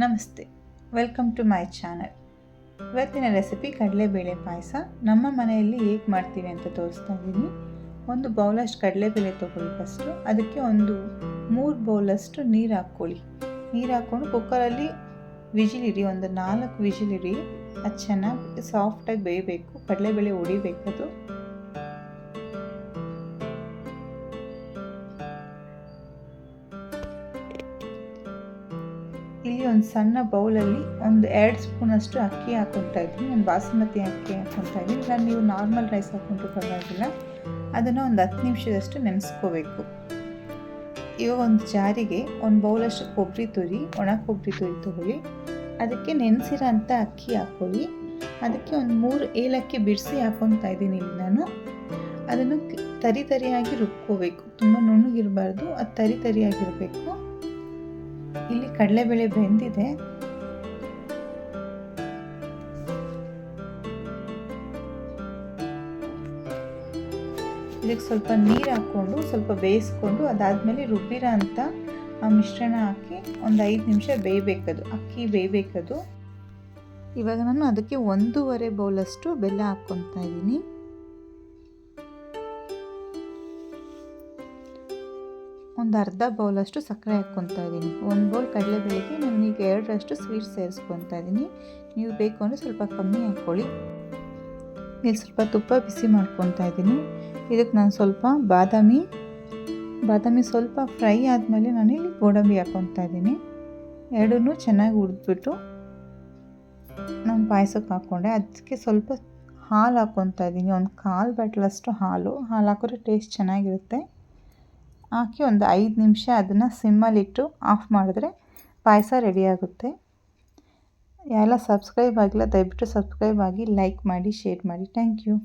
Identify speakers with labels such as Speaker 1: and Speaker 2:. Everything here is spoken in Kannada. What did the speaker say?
Speaker 1: ನಮಸ್ತೆ, ವೆಲ್ಕಮ್ ಟು ಮೈ ಚಾನಲ್. ಇವತ್ತಿನ ರೆಸಿಪಿ ಕಡಲೆಬೇಳೆ ಪಾಯಸ. ನಮ್ಮ ಮನೆಯಲ್ಲಿ ಹೇಗೆ ಮಾಡ್ತೀವಿ ಅಂತ ತೋರಿಸ್ತಾ ಇದ್ದೀನಿ. ಒಂದು ಬೌಲಷ್ಟು ಕಡಲೆಬೇಳೆ ತೊಗೊಳ್ಳಿ. ಫಸ್ಟು ಅದಕ್ಕೆ ಒಂದು 3 ಬೌಲಷ್ಟು ನೀರು ಹಾಕ್ಕೊಳ್ಳಿ. ನೀರು ಹಾಕ್ಕೊಂಡು ಕುಕ್ಕರಲ್ಲಿ ವಿಜಿಲಿಡಿ, ಒಂದು 4 ವಿಜಿಲಿಡಿ. ಅದು ಚೆನ್ನಾಗಿ ಸಾಫ್ಟಾಗಿ ಬೇಯಬೇಕು. ಕಡಲೆಬೇಳೆ ಹೊಡಿಬೇಕದು. ಇಲ್ಲಿ ಒಂದು ಸಣ್ಣ ಬೌಲಲ್ಲಿ ಒಂದು 2 ಸ್ಪೂನಷ್ಟು ಅಕ್ಕಿ ಹಾಕ್ಕೊಳ್ತಾ ಇದ್ದೀನಿ. ನಾನು ಬಾಸುಮತಿ ಅಕ್ಕಿ ಹಾಕ್ಕೊಳ್ತಾ ಇದ್ದೀನಿ. ನಾನು ನೀವು ನಾರ್ಮಲ್ ರೈಸ್ ಹಾಕ್ಕೊಂಡ್ರೂ ಪರವಾಗಿಲ್ಲ. ಅದನ್ನು ಒಂದು 10 ನಿಮಿಷದಷ್ಟು ನೆನೆಸ್ಕೋಬೇಕು. ಇವಾಗ ಒಂದು ಜಾರಿಗೆ ಒಂದು ಬೌಲಷ್ಟು ಕೊಬ್ಬರಿ ತುರಿ, ಒಣ ಕೊಬ್ಬರಿ ತುರಿ ತೊಗೊಳ್ಳಿ. ಅದಕ್ಕೆ ನೆನೆಸಿರೋ ಅಂಥ ಅಕ್ಕಿ ಹಾಕ್ಕೊಳ್ಳಿ. ಅದಕ್ಕೆ ಒಂದು 3 ಏಲಕ್ಕಿ ಬಿಡಿಸಿ ಹಾಕ್ಕೊಳ್ತಾ ಇದ್ದೀನಿ ಇಲ್ಲಿ ನಾನು. ಅದನ್ನು ತರಿಯಾಗಿ ರುಬ್ಕೋಬೇಕು. ತುಂಬ ನುಣ್ಣಗಿರಬಾರ್ದು, ಅದು ತರಿಯಾಗಿರಬೇಕು. ಇಲ್ಲಿ ಕಡಲೆಬೇಳೆ ಬೆಂದಿದೆ. ಇದಕ್ಕೆ ಸ್ವಲ್ಪ ನೀರು ಹಾಕ್ಕೊಂಡು ಸ್ವಲ್ಪ ಬೇಯಿಸ್ಕೊಂಡು ಅದಾದಮೇಲೆ ರುಬ್ಬಿರೋ ಅಂತ ಆ ಮಿಶ್ರಣ ಹಾಕಿ ಒಂದು 5 ನಿಮಿಷ ಬೇಯಬೇಕದು, ಅಕ್ಕಿ ಬೇಯಬೇಕದು. ಇವಾಗ ನಾನು ಅದಕ್ಕೆ 1.5 ಬೌಲಷ್ಟು ಬೆಲ್ಲ ಹಾಕ್ಕೊತಾ ಇದ್ದೀನಿ. ಒಂದು ಅರ್ಧ ಬೌಲಷ್ಟು ಸಕ್ಕರೆ ಹಾಕ್ಕೊತಾ ಇದ್ದೀನಿ. 1 ಬೌಲ್ ಕಡಲೆಬೇಳೆಗೆ ನಾನು ಈಗ 2ರಷ್ಟು ಸ್ವೀಟ್ ಸೇರಿಸ್ಕೊತಾ ಇದ್ದೀನಿ. ನೀವು ಬೇಕು ಅಂದರೆ ಸ್ವಲ್ಪ ಕಮ್ಮಿ ಹಾಕ್ಕೊಳ್ಳಿ. ಇಲ್ಲಿ ಸ್ವಲ್ಪ ತುಪ್ಪ ಬಿಸಿ ಮಾಡ್ಕೊತಾ ಇದ್ದೀನಿ. ಇದಕ್ಕೆ ನಾನು ಸ್ವಲ್ಪ ಬಾದಾಮಿ ಸ್ವಲ್ಪ ಫ್ರೈ ಆದಮೇಲೆ ನಾನು ಇಲ್ಲಿ ಗೋಡಂಬಿ ಹಾಕ್ಕೊತಾ ಇದ್ದೀನಿ. ಎರಡನ್ನೂ ಚೆನ್ನಾಗಿ ಹುರಿದ್ಬಿಟ್ಟು ನಾನು ಪಾಯಸಕ್ಕೆ ಹಾಕ್ಕೊಂಡೆ. ಅದಕ್ಕೆ ಸ್ವಲ್ಪ ಹಾಲು ಹಾಕ್ಕೊತಾ ಇದ್ದೀನಿ. ಒಂದು 1/4 ಬಾಟ್ಲಷ್ಟು ಹಾಲು ಹಾಕಿದ್ರೆ ಟೇಸ್ಟ್ ಚೆನ್ನಾಗಿರುತ್ತೆ. ಹಾಕಿ ಒಂದು 5 ನಿಮಿಷ ಅದನ್ನು ಸಿಮ್ಮಲ್ಲಿಟ್ಟು ಆಫ್ ಮಾಡಿದ್ರೆ ಪಾಯಸ ರೆಡಿಯಾಗುತ್ತೆ. ಯಾರೆಲ್ಲ ಸಬ್ಸ್ಕ್ರೈಬ್ ಆಗಿಲ್ಲ ದಯವಿಟ್ಟು ಸಬ್ಸ್ಕ್ರೈಬ್ ಆಗಿ, ಲೈಕ್ ಮಾಡಿ, ಶೇರ್ ಮಾಡಿ. Thank you.